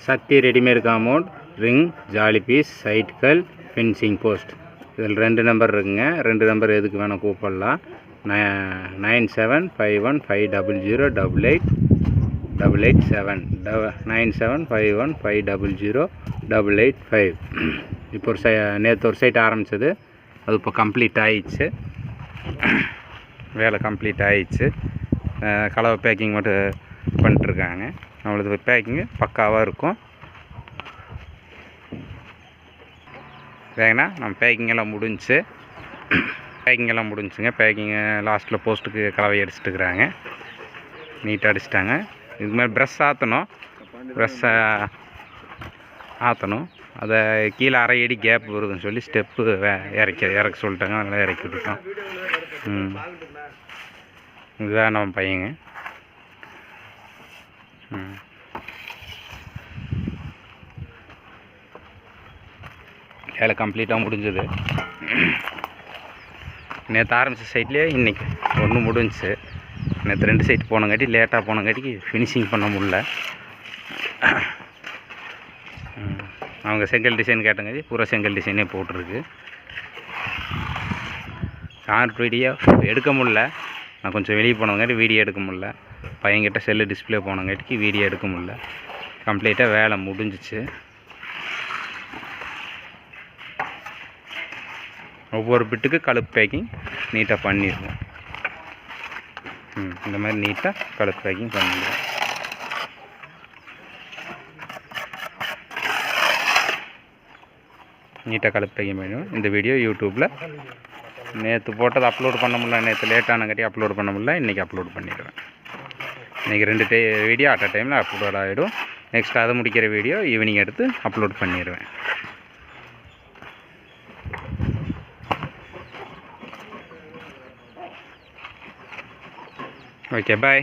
சக்தி readymade compound, ring, jali piece, சைட்கள், fencing post. இதில் 2 number இருக்குங்க. 2 நம்பர் எதுக்கு வேணால் கூப்பிடலாம். 975150088887 9751500885. இப்போ நேற்று ஒரு சைட் ஆரம்பித்தது, அது இப்போ கம்ப்ளீட் ஆகிடுச்சு. வேலை கம்ப்ளீட் ஆகிடுச்சு. கலவை பேக்கிங் மட்டும் பண்ணிட்டுருக்காங்க. நம்மளது பேக்கிங்கு பக்காவாக இருக்கும். வேணா நம்ம பேக்கிங்கெல்லாம் முடிஞ்சுங்க. பேக்கிங்கு லாஸ்ட்டில் போஸ்ட்டுக்கு கலவை அடிச்சுட்டுருக்குறாங்க. நீட்டாக அடிச்சிட்டாங்க. இது மாதிரி ப்ரெஷ் ஆற்றணும். அதை கீழே அரை அடி கேப் வருதுன்னு சொல்லி ஸ்டெப்பு இறக்க சொல்லிட்டாங்க. அதனால் இறக்கி விட்டுட்டோம். இதுதான் நம்ம பையங்க. வேலை கம்ப்ளீட்டாக முடிஞ்சது. நேற்று ஆரம்பித்த சைட்லேயே இன்றைக்கி ஒன்று முடிஞ்சிச்சு. நேற்று 2 சைட் போனங்காட்டி லேட்டாக போனங்காட்டிக்கு ஃபினிஷிங் பண்ண முடில. அவங்க செங்கல் டிசைன் கேட்டங்காட்டி பூரா செங்கல் டிசைனே போட்டிருக்கு. ஷார்ட் வீடியோ எடுக்க முடில. நான் கொஞ்சம் வெளியே போனங்காட்டி வீடியோ எடுக்க முடில. பையன்கிட்ட செல்லு டிஸ்பிளே போனங்காட்டிக்கு வீடியோ எடுக்க முடில. கம்ப்ளீட்டாக வேலை முடிஞ்சிச்சு. ஒவ்வொரு பிட்டுக்கு கழுப்பு பேக்கிங் நீட்டாக பண்ணிடுவோம். இந்த மாதிரி நீட்டாக கழுப்பு பேக்கிங் பண்ணிடுவோம். நீட்டாக கழுப்பு பேக்கிங் பண்ணிடுவோம். இந்த வீடியோ யூடியூப்பில் நேற்று போட்டது அப்லோட் பண்ண முடியல. நேற்று லேட்டானங்காட்டி அப்லோட் பண்ண முடியல. இன்றைக்கி அப்லோட் பண்ணிடுவேன். இன்றைக்கி 2 வீடியோ அட் அ டைமில் அப்லோட் ஆகிடும். நெக்ஸ்ட் அதை முடிக்கிற வீடியோ ஈவினிங் எடுத்து அப்லோட் பண்ணிடுவேன். Okay, bye.